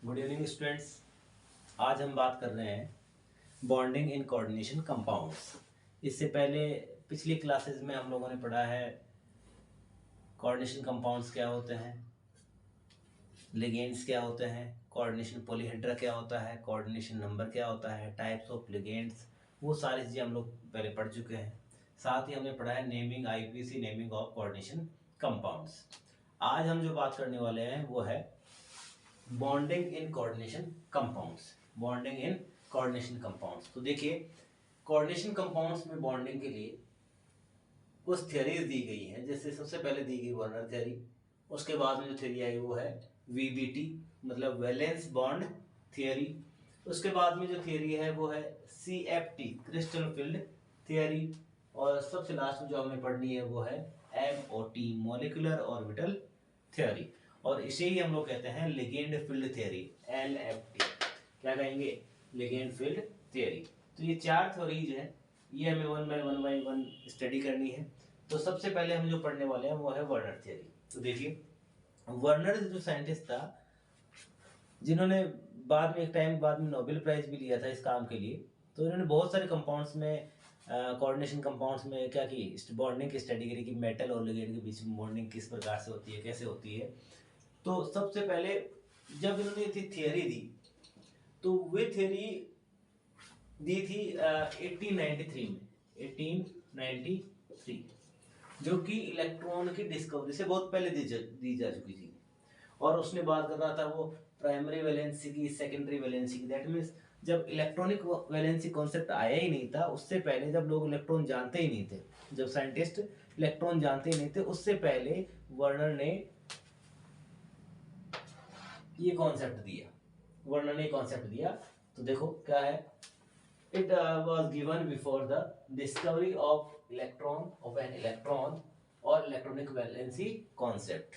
Good evening students. आज हम बात कर रहे हैं बॉन्डिंग इन कोऑर्डिनेशन कंपाउंड्स। इससे पहले पिछली क्लासेस में हम लोगों ने पढ़ा है कोऑर्डिनेशन कंपाउंड्स क्या होते हैं, लिगेंड्स क्या होते हैं, कोऑर्डिनेशन पॉलीहेड्रा क्या होता है, कोऑर्डिनेशन नंबर क्या होता है, टाइप्स ऑफ लिगेंड्स, वो सारी चीज़ें हम लोग पहले पढ़ चुके हैं। साथ ही हमने पढ़ा है naming IPC, naming of coordination compounds. आज हम जो बात करने वाले हैं वो है bonding in coordination compounds. Bonding in coordination compounds, तो देखिए कोऑर्डिनेशन कंपाउंड्स में बॉन्डिंग के लिए कुछ थ्योरीज दी गई हैं। जैसे सबसे पहले दी गई वर्नर थ्योरी, उसके बाद में जो थ्योरी आई वो है वीबीटी मतलब वैलेंस बॉन्ड थ्योरी। उसके बाद में जो थ्योरी है वो है सीएफटी क्रिस्टल फील्ड थ्योरी। और सबसे लास्ट में जो हमें पढ़नी है वो है एमओटी मॉलिक्यूलर ऑर्बिटल थ्योरी। और इसे ही हम लोग कहते हैं लिगेंड फील्ड थ्योरी, एलएफटी। क्या कहेंगे? Ligand field theory. तो ये चार थ्योरीज हैं, ये हमें वन बाय वन स्टडी करनी है। तो सबसे पहले हम जो पढ़ने वाले हैं वो है वर्नर थ्योरी। तो देखिए वर्नर जो साइंटिस्ट था, जिन्होंने बाद में एक टाइम बाद में नोबेल प्राइज भी लिया था इस काम के लिए, तो इन्होंने बहुत सारे कंपाउंड्स में कोऑर्डिनेशन कंपाउंड्स में क्या की बॉन्डिंग की स्टडी करी कि मेटल और लिगेंड के बीच में बॉन्डिंग किस प्रकार से होती है, कैसे होती है। तो सबसे पहले जब इन्होंने ये थियरी दी तो वे थियरी दी थी 1893 में, 1893, जो कि इलेक्ट्रॉन की डिस्कवरी से बहुत पहले दी जा चुकी थी। और उसने बात कर रहा था वो प्राइमरी वैलेंसी की, सेकेंडरी वैलेंसी की। दैट मीन्स जब इलेक्ट्रॉनिक वैलेंसी कॉन्सेप्ट आया ही नहीं था, उससे पहले जब लोग इलेक्ट्रॉन जानते ही नहीं थे, जब साइंटिस्ट इलेक्ट्रॉन जानते ही नहीं थे, उससे पहले वर्नर ने ये कॉन्सेप्ट दिया। वर्नर ने कॉन्सेप्ट दिया। तो देखो क्या है, it was given before the discovery of electron of an electron और इलेक्ट्रॉनिक वैलेंसी कॉन्सेप्ट।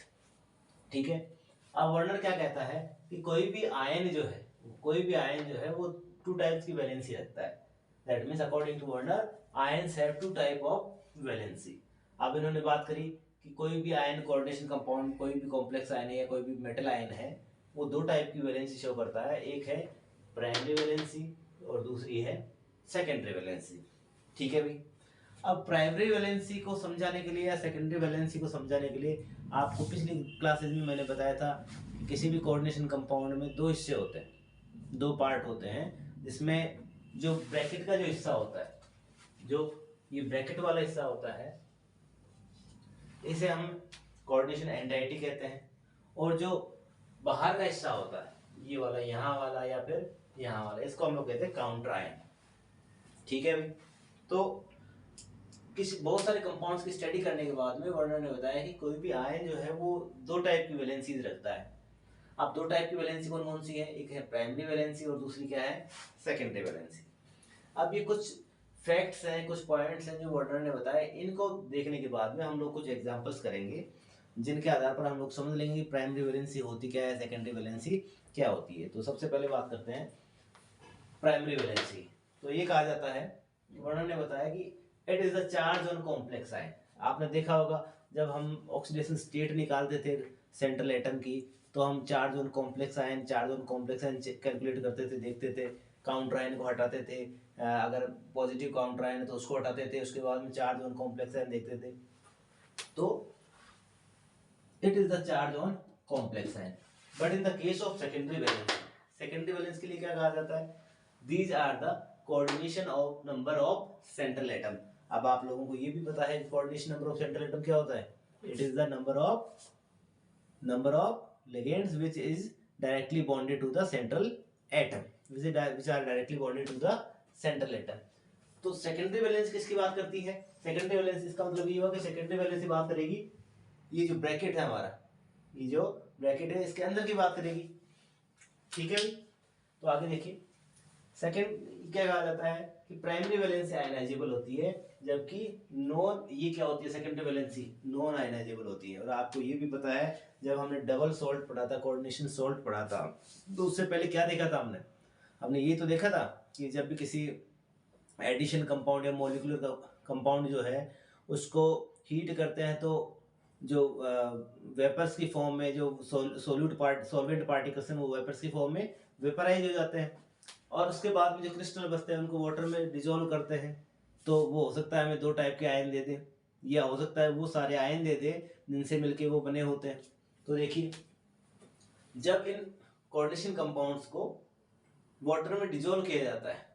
ठीक है। अब वर्नर क्या कहता है कि कोई भी आयन जो है वो टू टाइप्स की वैलेंसी रखता है। That means according to Werner ions have two type of valency. अब इन्होंने बात करी कि कोई भी आयन कोऑर्डिनेशन कंपाउंड, कोई भी कॉम्प्लेक्स आयन है या कोई भी मेटल आयन है, वो दो टाइप की वैलेंसी शो करता है। एक है प्राइमरी वैलेंसी और दूसरी है सेकेंडरी वैलेंसी। ठीक है भाई। अब प्राइमरी वैलेंसी को समझाने के लिए या सेकेंडरी वैलेंसी को समझाने के लिए आपको पिछली क्लासेस में मैंने बताया था कि किसी भी कोऑर्डिनेशन कंपाउंड में दो हिस्से होते हैं, दो पार्ट होते हैं, जिसमें जो ब्रैकेट का जो हिस्सा होता है, जो ये ब्रैकेट वाला हिस्सा होता है, इसे हम कोऑर्डिनेशन एंटाइटी कहते हैं। और जो बाहर का हिस्सा होता है, ये वाला, यहाँ वाला या फिर यहाँ वाला, इसको हम लोग कहते हैं काउंटर आयन। ठीक है भाई। तो किसी बहुत सारे कंपाउंड्स की स्टडी करने के बाद में वर्नर ने बताया कि कोई भी आयन जो है वो दो टाइप की वैलेंसीज रखता है। अब दो टाइप की वैलेंसी कौन कौन सी है? एक है प्राइमरी वैलेंसी और दूसरी क्या है? Secondary valency. अब ये कुछ फैक्ट्स हैं, कुछ पॉइंट्स हैं जो वर्नर ने बताए। इनको देखने के बाद में हम लोग कुछ एग्जांपल्स करेंगे, जिनके आधार पर हम लोग समझ लेंगे कि प्राइमरी वैलेंसी होती क्या है, सेकेंडरी वैलेंसी क्या होती है। तो सबसे पहले बात करते हैं प्राइमरी वैलेंसी। तो ये कहा जाता है, वर्नर ने बताया कि it is the charge on complex ion. आपने देखा होगा जब हम ऑक्सीडेशन स्टेट निकालते थे सेंट्रल एटम की, तो हम charge on complex ion calculate करते थे, देखते थे, काउंटर आयन को हटाते थे, अगर पॉजिटिव काउंटर आयन है तो उसको हटाते थे, उसके बाद में चार्ज ऑन कॉम्प्लेक्स आयन देखते थे। तो it is the charge on complex ion. But in the case of secondary valence, secondary valence के लिए क्या कहा जाता है? These are the coordination of number of central atom. अब आप लोगों को ये भी पता है coordination number of central atom क्या होता है? It is the number of ligands which is directly bonded to the central atom, which are directly bonded to the central atom. तो सेकेंडरी वैलेंस किसकी बात करती है? सेकेंडरी वैलेंस, इसका मतलब ये हुआ कि सेकेंडरी वैलेंस बात करेगी ये जो ब्रैकेट है हमारा, ये जो ब्रैकेट है इसके अंदर की बात करेगी। ठीक है भाई। तो आगे देखिए, सेकेंड क्या कहा जाता है कि प्राइमरी वैलेंसी आयनाइजेबल होती है, जबकि नॉन, ये क्या होती है? सेकेंडरी वैलेंसी नॉन आयनाइजेबल होती है। और आपको ये भी पता है जब हमने डबल सॉल्ट पढ़ा था, कोऑर्डिनेशन सॉल्ट पढ़ा था, तो उससे पहले क्या देखा था हमने ये तो देखा था कि जब भी किसी एडिशन कंपाउंड या मॉलिक्यूलर कंपाउंड जो है उसको हीट करते हैं तो जो वेपर्स की फॉर्म में, जो सॉल्वेंट पार्टिकल्स हैं वो वेपर्स की फॉर्म में वेपराइज हो जाते हैं, और उसके बाद में जो क्रिस्टल बचते हैं उनको वाटर में डिजोल्व करते हैं। तो वो हो सकता है हमें दो टाइप के आयन दे दें, या हो सकता है वो सारे आयन दे दे जिनसे मिलके वो बने होते हैं। तो देखिए, जब इन कोऑर्डिनेशन कंपाउंड्स को वाटर में डिजोल्व किया जाता है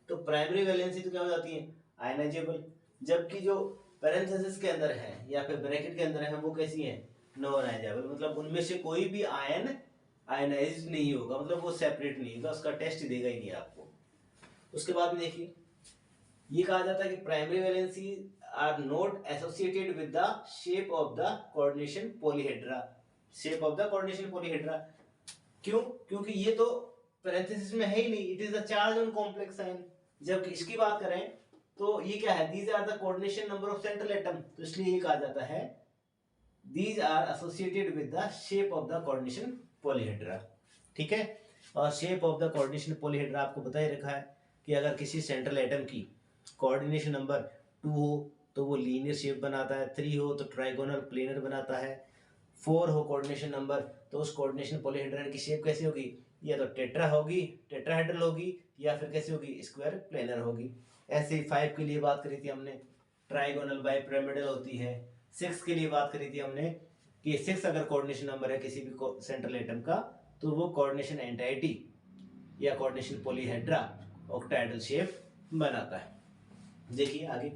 तो प्राइमरी वैलेंसी तो क्या हो जाती है, आयनाइजेबल, जबकि जो पैरेंथेसिस के अंदर है या फिर ब्रैकेट के अंदर है वो कैसी है, नॉन आयनाइजेबल, मतलब उनमें से कोई भी आयन आयनाइज नहीं होगा, मतलब वो सेपरेट नहीं होगा, उसका टेस्ट देगा ही नहीं आपको। उसके बाद में देखिए, ये कहा जाता है कि primary valency are not associated with the shape of the coordination polyhedra. Shape of the coordination polyhedra क्यों, क्योंकि ये तो पैरेंथेसिस में है ही नहीं, it is the charge on complex ion. जब इसकी बात करें तो ये क्या है, these are the coordination number of central atom, तो इसलिए ये कहा जाता है these are associated with the shape of the coordination polyhedra. ठीक है, और shape of the coordination polyhedra आपको बता ही रखा है कि अगर किसी सेंट्रल एटम की कोऑर्डिनेशन नंबर 2 हो तो वो लीनियर शेप बनाता है, 3 हो तो ट्राइगोनल प्लेनर बनाता है, 4 हो कोऑर्डिनेशन नंबर तो उस कोऑर्डिनेशन पॉलीहेड्रन की शेप कैसी होगी, या तो टेट्रा होगी, टेट्राहेड्रल होगी, या फिर कैसी होगी, स्क्वायर प्लेनर होगी। ऐसे ही 5 के लिए बात करी थी हमने, ट्राइगोनल बाइपिरामिडल होती है। 6 के लिए बात करी थी हमने कि 6 अगर कोऑर्डिनेशन नंबर है किसी भी सेंट्रल एटम का तो वो कोऑर्डिनेशन एंटाइटी या कोऑर्डिनेशन पॉलीहेड्रा ऑक्टाहेड्रल शेप बनाता है। देखिए आगे,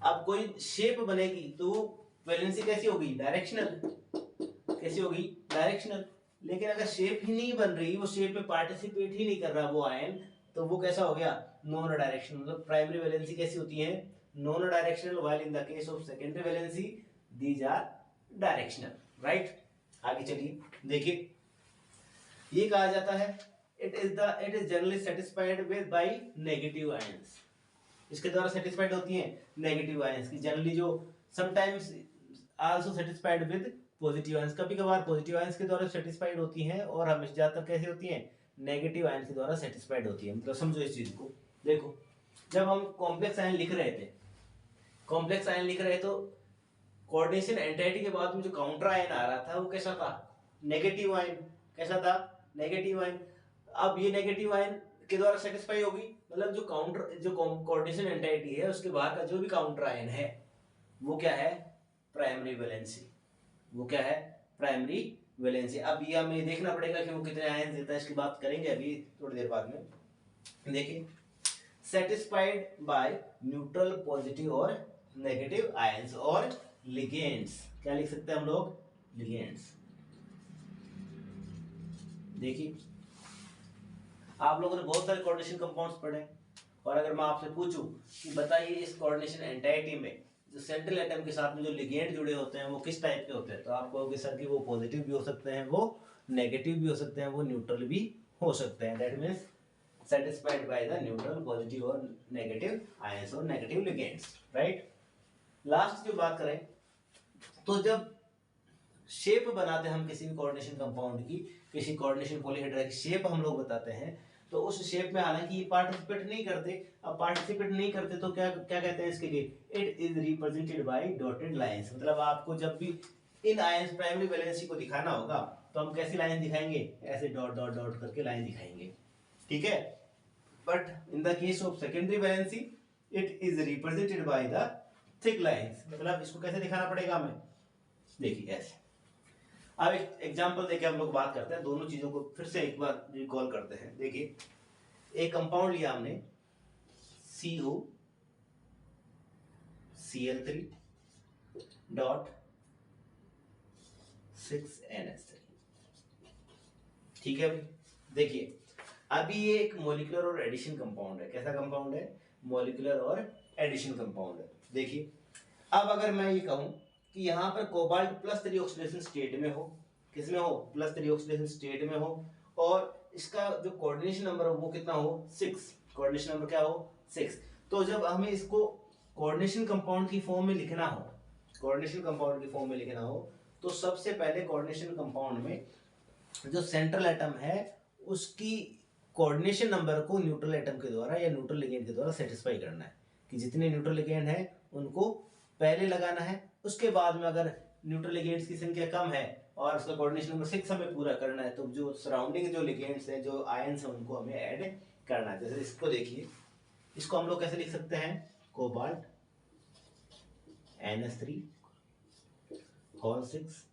अब कोई शेप बनेगी तो वैलेंसी कैसी होगी, डायरेक्शनल, कैसी होगी, डायरेक्शनल। लेकिन अगर शेप ही नहीं बन रही, वो शेप में पार्टिसिपेट ही नहीं कर रहा वो आयन, तो वो कैसा हो गया, नॉन डायरेक्शनल। मतलब प्राइमरी वैलेंसी कैसी होती है, non directional, while in the case of secondary valency these are directional, right. आगे चलिए देखिए, ये कहा जाता है it is generally satisfied with by negative ions. इसके द्वारा सेटिस्फाइड होती हैं नेगेटिव आयंस की, जनरली जो sometimes also satisfied with positive ions, कभी कभार पॉजिटिव आयंस के द्वारा सेटिस्फाइड होती हैं और हमेशा ज्यादातर कैसे होती हैं, नेगेटिव आयंस के द्वारा सेटिस्फाइड होती है। मतलब समझो इस चीज को, देखो जब हम कॉम्प्लेक्स आयन लिख रहे थे, कॉम्प्लेक्स आयन लिख रहे तो कोऑर्डिनेशन एंटाइटी के बाद में जो काउंटर आयन आ रहा था वो कैसा था, नेगेटिव आयन, कैसा था, नेगेटिव आयन। अब ये नेगेटिव आयन के द्वारा सेटिस्फाई होगी, मतलब जो काउंटर, जो कोऑर्डिनेशन एंटाइटी है उसके बाहर का जो भी काउंटर आयन है वो क्या है, प्राइमरी वैलेंसी, वो क्या है, प्राइमरी वैलेंसी। अब ये हमें देखना पड़ेगा कि वो कितने आयन देता है, इसकी बात करेंगे अभी थोड़ी देर बाद में। देखिए, सेटिस्फाइड बाय न्यूट्रल, पॉजिटिव और नेगेटिव आयंस और लिगेंड्स, क्या लिख सकते हैं हम लोग, लिगेंड्स। देखिए, आप लोगों ने बहुत सारे कोऑर्डिनेशन कंपाउंड्स पढ़े, और अगर मैं आपसे पूछूं कि बताइए इस कोऑर्डिनेशन एंटाइटी में जो सेंट्रल एटम के साथ में जो लिगेंड जुड़े होते हैं वो किस टाइप के होते हैं, तो आप कहोगे सर कि वो पॉजिटिव भी हो सकते हैं, वो नेगेटिव भी हो सकते हैं, वो न्यूट्रल भी हो सकते हैं। That means satisfied by the neutral, positive और नेगेटिव आयंस और नेगेटिव लिगेंड्स, राइट। लास्ट जो बात करें तो जब शेप बनाते हैं हम किसी भी कोऑर्डिनेशन कंपाउंड की, किसी कोऑर्डिनेशन पॉलीहेड्रा की शेप हम लोग बताते हैं, तो उस शेप में हालांकि ये पार्टिसिपेट नहीं करते। अब पार्टिसिपेट नहीं करते तो क्या क्या कहते हैं इसके लिए, it is represented by dotted lines. मतलब आपको जब भी इन आयंस प्राइमरी वैलेंसी को दिखाना होगा तो हम कैसी लाइन दिखाएंगे, ऐसे डॉट डॉट डॉट करके लाइन दिखाएंगे, ठीक है। But in the case of secondary valency it is represented by the thick lines. मतलब इसको कैसे दिखाना पड़ेगा हमें, देखिए ऐसे। अब एक एग्जांपल देके हम लोग बात करते हैं, दोनों चीजों को फिर से एक बार रिकॉल करते हैं। देखिए, एक कंपाउंड लिया हमने CO Cl3 डॉट 6NH3, ठीक है भाई। देखिए, अभी ये एक मॉलिक्यूलर और एडिशन कंपाउंड है। कैसा कंपाउंड है, मॉलिक्यूलर और एडिशन कंपाउंड है। देखिए, अब अगर मैं ये कहूं कि यहाँ पर कोबाल्ट +3 ऑक्सीडेशन स्टेट में हो, किसमें हो, +3 ऑक्सीडेशन स्टेट में हो, और इसका जो कोऑर्डिनेशन नंबर हो वो कितना हो, 6, कोऑर्डिनेशन नंबर क्या हो, 6। तो जब हमें इसको कोऑर्डिनेशन कंपाउंड की फॉर्म में लिखना हो, कोऑर्डिनेशन कंपाउंड की फॉर्म में लिखना हो, तो सबसे पहले कोऑर्डिनेशन कंपाउंड में जो सेंट्रल एटम है उसकी कोऑर्डिनेशन नंबर को न्यूट्रल एटम के द्वारा या न्यूट्रल लिगेंड के द्वारा सेटिस्फाई करना है, कि जितने न्यूट्रल लिगेंड है उनको पहले लगाना है, उसके बाद में अगर न्यूट्रल लिगेंड्स की संख्या कम है और उसका कोऑर्डिनेशन नंबर 6 हमें पूरा करना है, तो जो सराउंडिंग जो लिगेंड्स हैं, जो आयंस हैं, उनको हमें ऐड करना है। जैसे इसको देखिए, इसको हम लोग कैसे लिख सकते हैं, कोबाल्ट NH3 होल 6,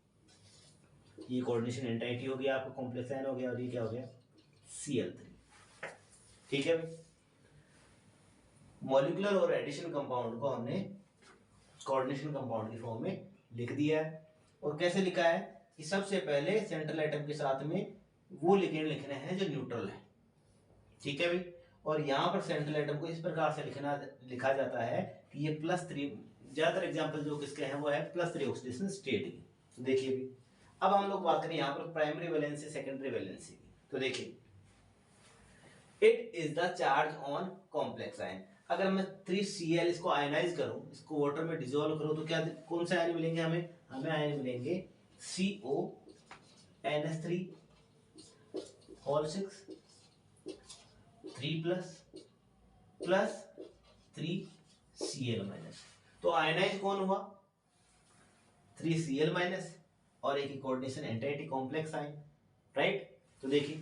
ये कोऑर्डिनेशन एंटाइटी हो गया आपका, कॉम्प्लेक्स आयन हो गया, और ये क्या हो गया, Cl3। ठीक है भाई, मॉलिक्यूलर और एडिशन कंपाउंड को हमने कोऑर्डिनेशन कंपाउंड की फॉर्म में लिख दिया है। और कैसे लिखा है कि सबसे पहले सेंट्रल एटम के साथ में वो लिगेंड लिखने हैं जो न्यूट्रल है। ठीक है भाई, और यहाँ पर सेंट्रल एटम को इस प्रकार से लिखा जाता है कि ये +3, ज्यादातर एग्जांपल जो किसके हैं वो है +3 ऑक्सीडेशन स्टेट की। तो देखिए भाई, अब हम लोग बात करें यहाँ पर प्राइमरी वैलेंसी सेकेंडरी वैलेंसी की। तो देखिए, it is the charge on complex ion. अगर मैं 3Cl इसको आयनाइज करूं, इसको वाटर में डिसॉल्व करूं, तो क्या कौन से आयन मिलेंगे हमें आयन मिलेंगे CONH3 होल 6 3 प्लस 3Cl-। तो आयनाइज कौन हुआ, 3Cl- और एक coordination entity complex ion, right. तो देखिए,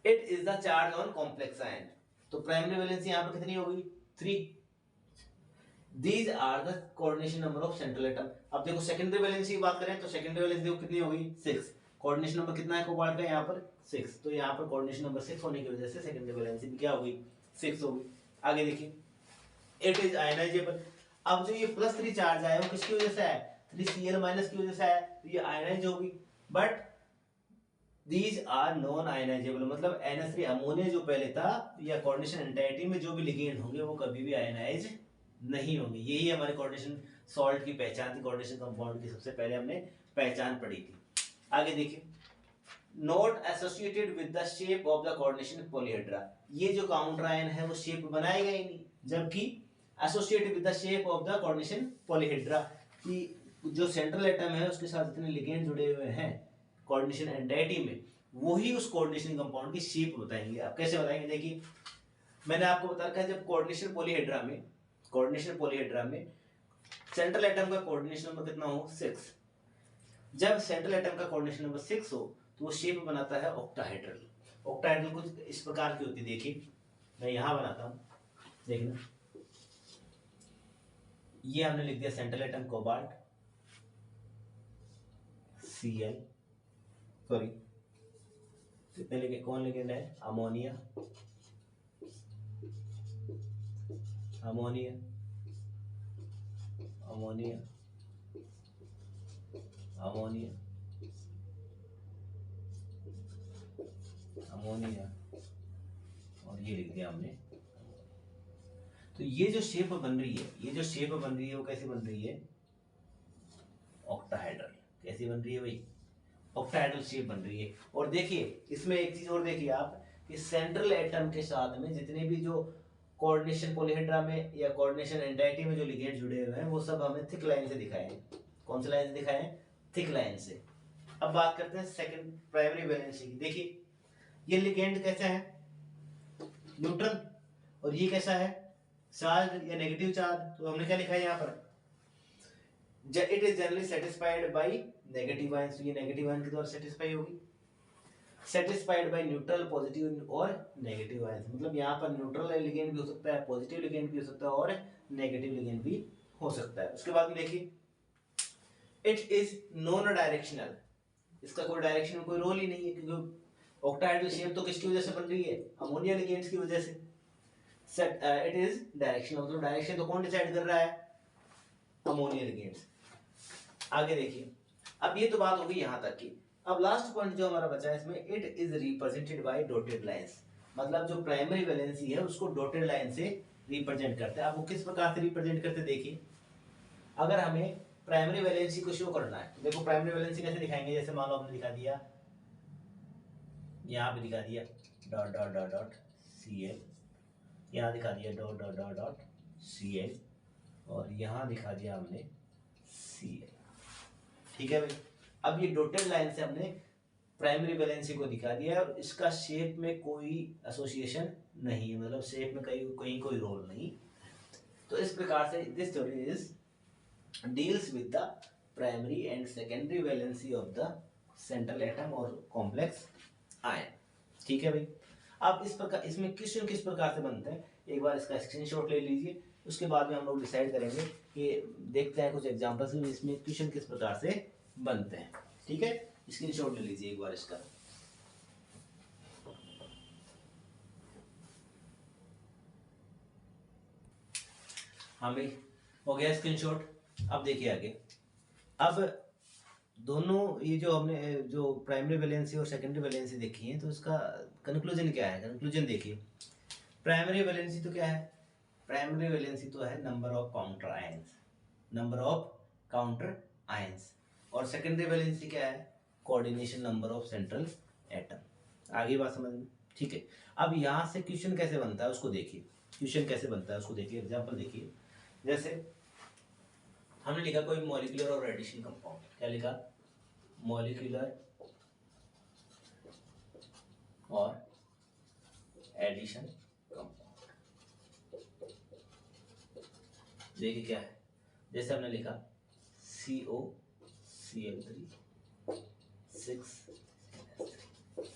it is the charge on complex ion, तो प्राइमरी वैलेंसी यहां पर कितनी होगी, 3। These are the coordination number of central atom. अब देखो सेकेंडरी वैलेंसी की बात करें तो सेकेंडरी वैलेंसी देखो कितनी होगी, 6। कोऑर्डिनेशन नंबर कितना है कोबाल्ट का यहाँ पर, 6। तो यहाँ पर कोऑर्डिनेशन नंबर 6 होने की वजह से सेकेंडरी वैलेंसी भी क्या होगी, 6 होगी। आगे देखिए, इट इज आयनाइजेबल। अब जो ये +3 चार्ज आया वो किसकी वजह से आया, 3Cl- की वजह से आया, तो ये आयनाइज होगी। But these are non ionizable, मतलब NH3 अमोनिया जो पहले था या कोऑर्डिनेशन एंटाइटी में जो भी लिगेंड होंगे वो कभी भी आयनाइज नहीं होंगे। यही हमारे कोऑर्डिनेशन सॉल्ट की पहचान थी, कोऑर्डिनेशन कंपाउंड की सबसे पहले हमने पहचान पढ़ी थी। आगे देखिए, not associated with the shape of the coordination polyhedra. ये जो काउंटर आयन है वो शेप बनाएगा ही नहीं, जबकि associated with the shape of the coordination polyhedra, कि जो सेंट्रल एटम है उसके साथ जितने लिगेंड जुड़े हुए हैं कोऑर्डिनेशन एंटाइटी में, वही उस कोऑर्डिनेशन कंपाउंड की शेप बताएंगे। आप कैसे बताएंगे, देखिए मैंने आपको बता रखा है, जब कोऑर्डिनेशन पॉलीहेड्रा में सेंट्रल एटम का कोऑर्डिनेशन नंबर कितना हो, 6। जब सेंट्रल एटम का कोऑर्डिनेशन नंबर 6 हो तो वो शेप बनाता है ऑक्टाहेड्रल। ऑक्टाहेड्रल कुछ इस प्रकार की होती है, देखिए मैं यहां बनाता हूं, देखना, ये हमने लिख दिया central atom cobalt Cl, sorry कितने लिखे, कौन लिगेंड है, ammonia, ammonia, ammonia, ammonia, ammonia, और ये लिख दिया हमने। तो ये जो शेप बन रही है वो कैसी बन रही है, ऑक्टाहेड्रल। कैसी बन रही है भाई, ऑक्टाहेड्रल शेप बन रही है। और देखिए इसमें एक चीज और देखिए आप, कि सेंट्रल एटम के साथ में जितने भी जो कोऑर्डिनेशन पॉलीहेड्रा में या कोऑर्डिनेशन एंटाइटी में जो लिगेंड जुड़े हुए हैं वो सब हमें थिक लाइन से दिखाए हैं। कौन सी लाइन से दिखाए हैं, थिक लाइन से। अब बात करते हैं सेकंड प्राइमरी वैलेंसी की। देखिए ये लिगेंड कैसा है, न्यूट्रल, और ये कैसा है, चार्ज या नेगेटिव चार्ज। तो हमने क्या लिखा है यहाँ पर, it is generally satisfied by negative ions, ये नेगेटिव आयन के द्वारा सेटिस्फाई होगी। सेटिस्फाइड बाय न्यूट्रल, पॉजिटिव और नेगेटिव आयंस, मतलब यहाँ पर न्यूट्रल लिगेंड भी हो सकता है, पॉजिटिव लिगेंड भी हो सकता है, और नेगेटिव लिगेंड भी हो सकता है। उसके बाद में देखिए, इट इज नॉन डायरेक्शनल, इसका कोई डायरेक्शन में कोई रोल ही नहीं है, क्योंकि ऑक्टाहेड्रल शेप तो किसकी वजह से बन रही है, अमोनिया लिगेंड्स की वजह से। इट इज डायरेक्शनल, मतलब डायरेक्शन तो कौन डिसाइड कर रहा है, अमोनिया लिगेंड्स। आगे देखिए, अब ये तो बात होगी यहां तक की। अब लास्ट पॉइंट जो हमारा बचा है इसमें, it is represented by dotted lines, मतलब जो प्राइमरी वैलेंसी है उसको डॉटेड लाइन से रिप्रेजेंट करते हैं। आप वो किस प्रकार से रिप्रेजेंट करते हैं, देखिए अगर हमें प्राइमरी वैलेंसी को शो करना है तो देखो प्राइमरी वैलेंसी कैसे दिखाएंगे, जैसे मान लो हमने दिखा दिया, यहाँ पे दिखा दिया dot dot dot dot Cl, यहाँ दिखा दिया dot dot dot dot Cl, और यहाँ दिखा दिया हमने Cl। ठीक है भाई, अब ये डॉटेड लाइन से हमने प्राइमरी वैलेंसी को दिखा दिया और इसका शेप में कोई एसोसिएशन नहीं है, मतलब शेप में कहीं कोई रोल नहीं। तो इस प्रकार से this theory is deals with the primary and secondary valency of the central atom और complex ion। ठीक है भाई। अब इस प्रकार इसमें क्वेश्चन किस प्रकार से बनते हैं, एक बार इसका स्क्रीनशॉट ले लीजिए, उसके बाद में हम लोग डिसाइड करेंगे कि देखते हैं कुछ एग्जांपल्स में इसमें क्वेश्चन किस प्रकार से बनते हैं। ठीक है, स्क्रीनशॉट ले लीजिए एक बार इसका। हाँ भाई, हो गया स्क्रीनशॉट। अब देखिए आगे। अब दोनों ये जो हमने जो प्राइमरी वैलेंसी और सेकेंडरी वैलेंसी देखी है, तो इसका कंक्लूजन क्या है? कंक्लूजन देखिए, प्राइमरी वैलेंसी तो क्या है? प्राइमरी वैलेंसी तो है number of counter ions, number of counter ions. और सेकेंडरी वैलेंसी क्या है? Coordination number of central atom. आगे बात समझ में? ठीक है। अब यहाँ से क्वेश्चन कैसे बनता है उसको देखिए, क्वेश्चन कैसे बनता है उसको देखिए। एग्जाम्पल देखिए, जैसे हमने लिखा कोई मॉलिक्यूलर और एडिशन कंपाउंड। क्या लिखा? मॉलिक्यूलर और एडिशन कंपाउंड। देखिए क्या है, जैसे हमने लिखा COCl3 6NH3।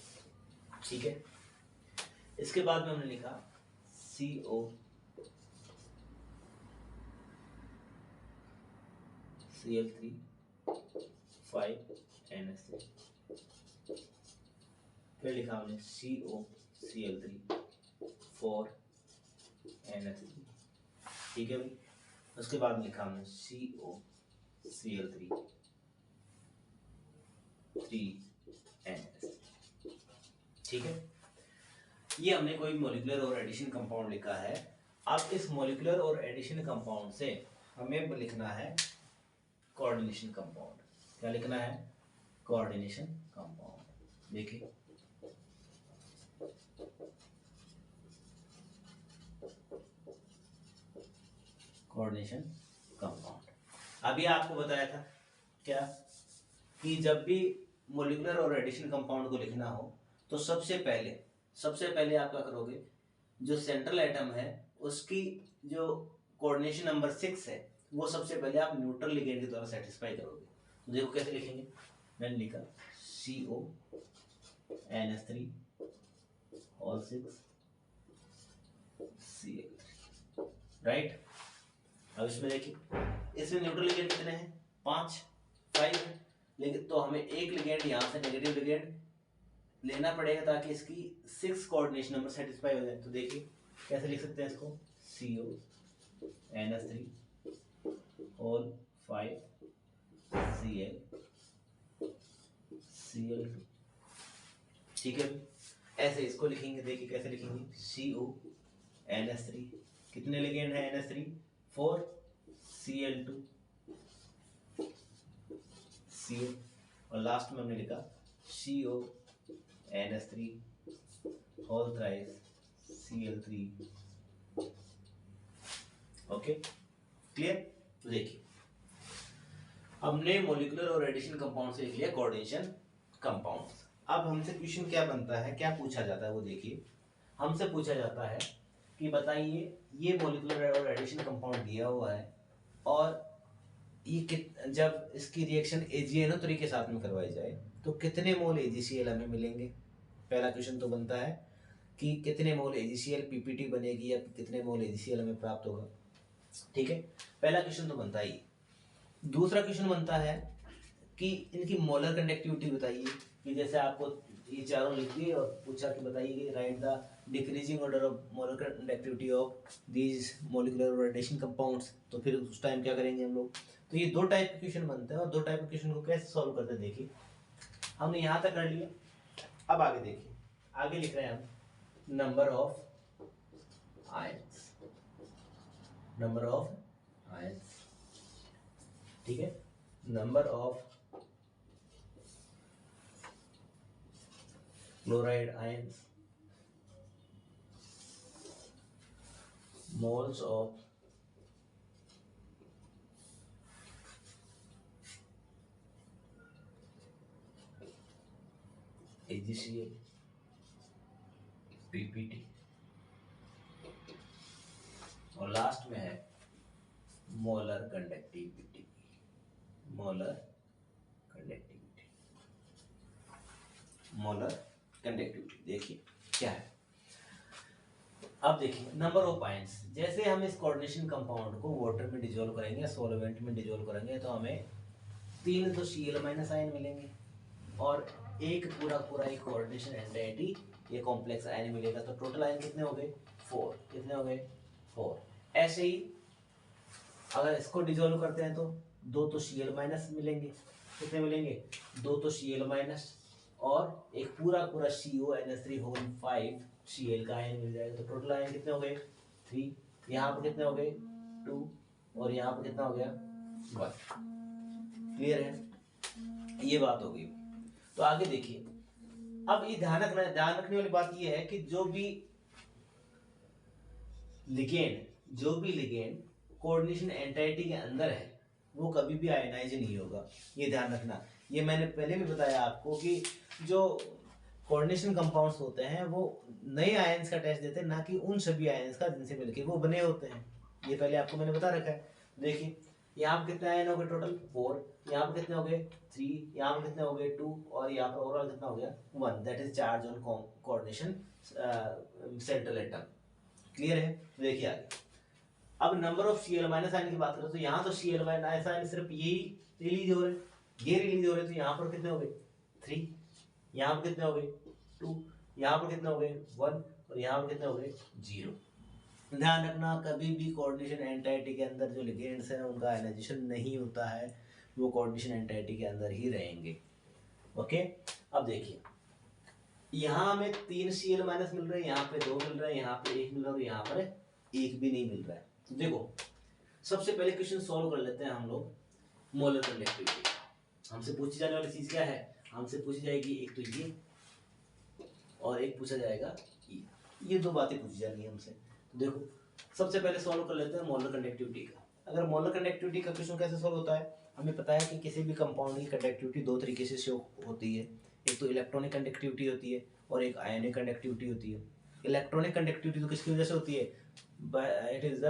ठीक है। इसके बाद में हमने लिखा COCl3 5NH3। फिर लिखा हमने COCl3 4NH3। ठीक है भाई। उसके बाद में लिखा हमने COCl3 3NH3। ठीक है, ये हमने कोई मॉलिक्यूलर और एडिशन कंपाउंड लिखा है। अब इस मॉलिक्यूलर और एडिशन कंपाउंड से हमें लिखना है कोऑर्डिनेशन कंपाउंड। क्या लिखना है? Coordination compound. देखिए कोऑर्डिनेशन कंपाउंड। अभी आपको बताया था क्या कि जब भी मॉलिक्यूलर और एडिशन कंपाउंड को लिखना हो तो सबसे पहले आप क्या करोगे, जो सेंट्रल एटम है उसकी जो कोऑर्डिनेशन नंबर 6 है वो सबसे पहले आप न्यूट्रल लिगेंड के द्वारा सेटिस्फाई करोगे। तो देखो कैसे लिखेंगे, मैंने लिखा CONH3 all 6 Cl3। राइट। अब इसमें देखिए, इसमें न्यूट्रल लिगेंड कितने हैं? 5 है। लेकिन तो हमें एक लिगेंड यहाँ से नेगेटिव लिगेंड लेना पड़ेगा ताकि इसकी 6 कोऑर्डिनेशन नंबर सेटिस्फाई हो जाए। तो देखिए कैसे लिख सकते हैं इसको, CONH3 all 5 Cl2। ठीक है, ऐसे इसको लिखेंगे। देखिए कैसे लिखेंगे, CONH3 कितने लिगेंड है NH3 4 Cl2 CO, और लास्ट में हमने लिखा CONH3 whole thrice Cl3। Okay, clear? तो देखिए हमने मॉलिक्यूलर और एडिशन कंपाउंड से लिख लिया कोऑर्डिनेशन कंपाउंड। अब हमसे क्वेश्चन क्या बनता है, क्या पूछा जाता है वो देखिए। हमसे पूछा जाता है कि बताइए ये मॉलिक्यूलर और एडिशन कंपाउंड दिया हुआ है और ये जब इसकी रिएक्शन AgNO III के साथ में करवाई जाए तो कितने मोल AgCl हमें मिलेंगे। पहला क्वेश्चन तो बनता है कि कितने मोल AgCl PPT बनेगी या कितने मोल AgCl हमें प्राप्त होगा। ठीक है, पहला क्वेश्चन तो बनता ही। दूसरा क्वेश्चन बनता है कि इनकी मोलर कंडक्टिविटी बताइए, कि जैसे आपको ये चारों लिख दिए और पूछा कि बताइए कि right the decreasing order of molar conductivity of these molecular और एडिशन कंपाउंड्स। तो फिर उस टाइम क्या करेंगे हम लोग। तो ये दो टाइप के क्वेश्चन बनते हैं और दो टाइप के क्वेश्चन को कैसे सॉल्व करते हैं देखिए। हमने यहाँ तक कर लिया। अब आगे देखिए, आगे लिख रहे हैं हम number of ions, number of ions. ठीक है, number of chloride ions, moles of AgCl PPT, और लास्ट में है molar conductivity. Molar conductivity, molar conductivity देखिए क्या है। अब देखिए नंबर ऑफ आयंस, जैसे हम इस कोऑर्डिनेशन कंपाउंड को वाटर में डिजोल्व करेंगे, सॉल्वेंट में डिजोल्व करेंगे, तो हमें 3 तो Cl माइनस आयन मिलेंगे और एक पूरा पूरा एक कोऑर्डिनेशन एंटिटी ये कॉम्प्लेक्स आयन मिलेगा। तो टोटल आयन कितने हो गए 4, कितने हो गए 4। ऐसे ही अगर इसको डिजोल्व करते हैं तो 2 तो Cl माइनस मिलेंगे, कितने मिलेंगे 2 तो Cl माइनस और एक पूरा पूरा CONH3 होल 5 Cl का आयन मिल जाएगा। तो टोटल आयन कितने हो गए 3, यहाँ पर कितने हो गए 2 और यहाँ पर कितना हो गया 1। क्लियर है, ये बात हो गई। तो आगे देखिए, अब ये ध्यान रखने वाली बात ये है कि जो भी लिगेंड कोऑर्डिनेशन एंटिटी के अंदर है वो कभी भी आयनाइज नहीं होगा, ये ध्यान रखना। ये मैंने पहले भी बताया आपको कि जो कोऑर्डिनेशन कंपाउंड्स होते हैं वो नए आयंस का टेस्ट देते हैं, ना कि उन सभी आयंस का जिनसे मिलके वो बने होते हैं। ये पहले आपको मैंने बता रखा है। देखिए यहाँ पे कितने आयन हो गए टोटल 4, यहाँ पे कितने हो गए 3, यहाँ पे कितने हो गए 2 और यहाँ पे ओवरऑल कितना हो गया 1। That is charge on coordination central atom. Clear है, देखिए आगे। अब number of Cl minus ion की बात करें तो यहाँ तो Cl माइनस आयन सिर्फ यही रिलीज हो रहे, ये रिलीज हो रहे, तो यहाँ पर कितने हो गए 3, यहाँ पर कितने हो गए 2, यहाँ पर कितने हो गए 1 और यहाँ पर कितने हो गए 0। ध्यान रखना कभी भी कोऑर्डिनेशन एंटिटी के अंदर जो लिगेंड्स हैं उनका आयनाइजेशन नहीं होता है, वो कोऑर्डिनेशन एंटिटी के अंदर ही रहेंगे। ओके, अब देखिए यहाँ हमें 3 Cl माइनस मिल रहे हैं, यहाँ पे 2 मिल रहे हैं, यहाँ पे 1 मिल रहा है और यहाँ पर 1 भी नहीं मिल रहा है। तो देखो सबसे पहले क्वेश्चन सॉल्व कर लेते हैं हम लोग मोलर कंडक्टिविटी। हमसे पूछी जाने वाली चीज क्या है, हमसे पूछी जाएगी एक तो ये और एक पूछा जाएगा ये दो बातें पूछी जानी है हमसे। तो देखो सबसे पहले सॉल्व कर लेते हैं मोलर कंडक्टिविटी का। अगर मोलर कंडक्टिविटी का क्वेश्चन कैसे सॉल्व होता है, हमें पता है कि किसी भी कंपाउंड की कंडक्टिविटी दो तरीके से शो होती है, एक तो इलेक्ट्रॉनिक कंडक्टिविटी होती है और एक आयनिक कंडक्टिविटी होती है। इलेक्ट्रॉनिक कंडक्टिविटी तो किसकी वजह से होती है, it is the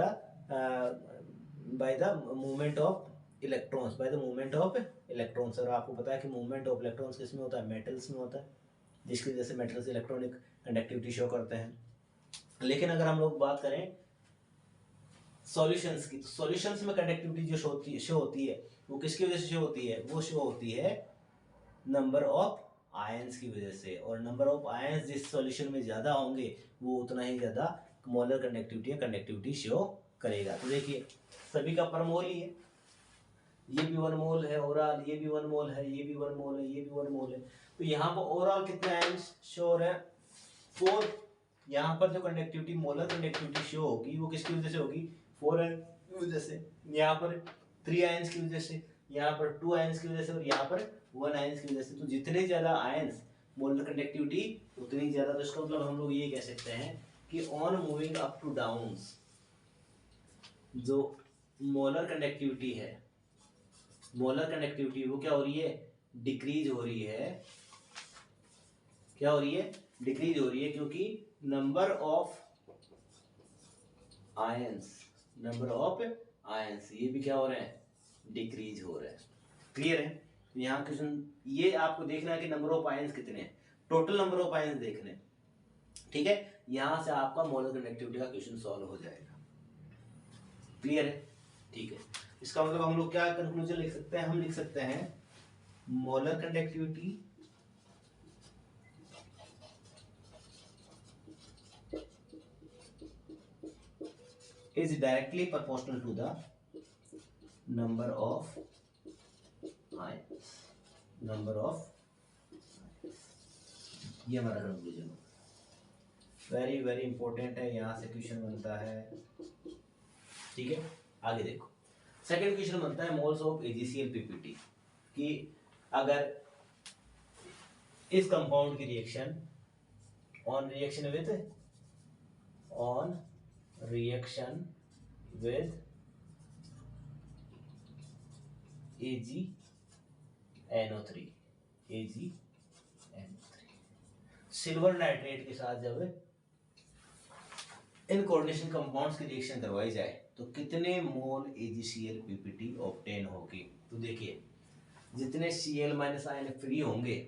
by the movement of electrons, by the movement of electrons. और आपको पता है कि मूवमेंट ऑफ इलेक्ट्रॉन्स किस में होता है, मेटल्स में होता है, जिसकी वजह से मेटल्स इलेक्ट्रॉनिक कंडक्टिविटी शो करते हैं। लेकिन अगर हम लोग बात करें सॉल्यूशंस की, तो सॉल्यूशंस में कंडक्टिविटी जो शो होती है वो किसकी वजह से शो होती है, वो शो होती है नंबर ऑफ आयंस की वजह से। और नंबर ऑफ आयंस जिस सॉल्यूशन में ज्यादा होंगे वो उतना ही ज्यादा मोलर कंडक्टिविटी या कंडक्टिविटी शो करेगा। तो देखिए सभी का पर मोल ही है, ये भी 1 मोल है ओवरऑल, ये भी 1 मोल है, ये भी 1 मोल है, ये भी 1 मोल है। तो यहाँ पर ओवरऑल कितने आयंस शो हो रहे हैं 4। यहाँ पर जो कंडक्टिविटी मोलर कंडक्टिविटी शो होगी वो किसकी वजह से होगी, 4 आयन की वजह से, यहाँ पर 3 आयंस की वजह से, यहाँ पर 2 आयंस की वजह से और यहाँ पर 1 आयंस की वजह से। तो जितने ज्यादा आयंस मोलर कंडक्टिविटी उतनी ज्यादा। तो इसका मतलब हम लोग ये कह सकते हैं कि on moving up to downs जो मोलर कंडक्टिविटी है, मोलर कंडक्टिविटी वो क्या हो रही है, डिक्रीज हो रही है। क्या हो रही है, डिक्रीज हो रही है, क्योंकि नंबर ऑफ आयंस ये भी क्या हो रहे हैं, डिक्रीज हो रहे हैं। क्लियर है, तो यहाँ क्वेश्चन ये आपको देखना है कि नंबर ऑफ आयंस कितने हैं, टोटल नंबर ऑफ आयंस देखने। ठीक है, यहां से आपका मोलर कंडक्टिविटी का क्वेश्चन सॉल्व हो जाएगा। क्लियर है, ठीक है। इसका मतलब हम लोग क्या कंक्लूजन लिख सकते हैं, हम लिख सकते हैं molar conductivity is directly proportional to the number of ions, ये हमारा कंक्लूजन होगा। वेरी वेरी इंपॉर्टेंट है, यहाँ से क्वेश्चन बनता है। ठीक है, आगे देखो सेकंड क्वेश्चन बनता है मोल्स ऑफ AgCl PPT कि अगर इस कंपाउंड की reaction on reaction with AgNO3 silver nitrate के साथ जब इन कोऑर्डिनेशन कंपाउंड्स की रिएक्शन करवाई जाए तो कितने मोल AgCl PPT ऑब्टेन होगी। तो देखिए जितने Cl माइनस आयन फ्री होंगे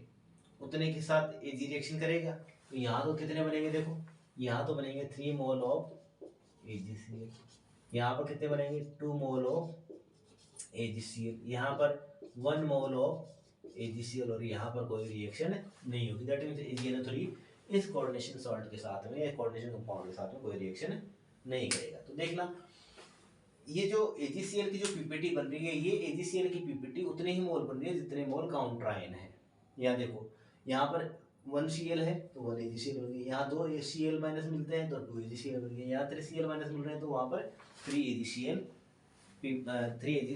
उतने के साथ Ag रिएक्शन करेगा। तो यहाँ तो कितने बनेंगे, देखो यहाँ तो बनेंगे 3 मोल ऑफ AgCl, यहाँ पर कितने बनेंगे 2 मोल ऑफ AgCl, यहाँ पर 1 मोल ऑफ AgCl, और यहाँ पर कोई रिएक्शन नहीं होगी। दैट मीन्स AgNO3 इस कोऑर्डिनेशन सॉल्ट के साथ में या कोऑर्डिनेशन कंपाउंड के साथ में कोई रिएक्शन नहीं करेगा। तो देखना ये जो AgCl की जो पीपीटी बन रही है, ये AgCl की पीपीटी उतने ही मोल बन रही है जितने मोल काउंटर आयन है। यहाँ देखो यहाँ पर 1 Cl है तो 1 AgCl बन गई, यहाँ 2 Cl माइनस मिलते हैं तो 2 AgCl बन गई, यहाँ 3 Cl माइनस मिल रहे हैं तो वहाँ पर 3 AgCl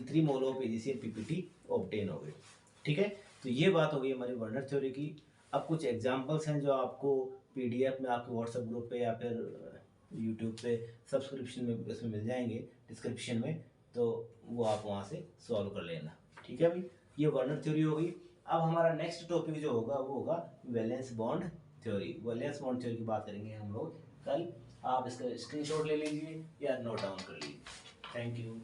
3 mole of AgCl PPT obtain हो गई। ठीक है, तो ये बात हो गई हमारी वर्नर थ्योरी की। अब कुछ एग्जांपल्स हैं जो आपको PDF में आपके व्हाट्सएप ग्रुप पे या फिर यूट्यूब पे सब्सक्रिप्शन में इसमें मिल जाएंगे डिस्क्रिप्शन में, तो वो आप वहाँ से सॉल्व कर लेना। ठीक है भाई, ये वर्नर थ्योरी हो गई। अब हमारा नेक्स्ट टॉपिक जो होगा वो होगा valence bond theory. Valence bond theory की बात करेंगे हम लोग कल। आप इसका स्क्रीनशॉट ले लीजिए या नोट डाउन कर लीजिए। Thank you.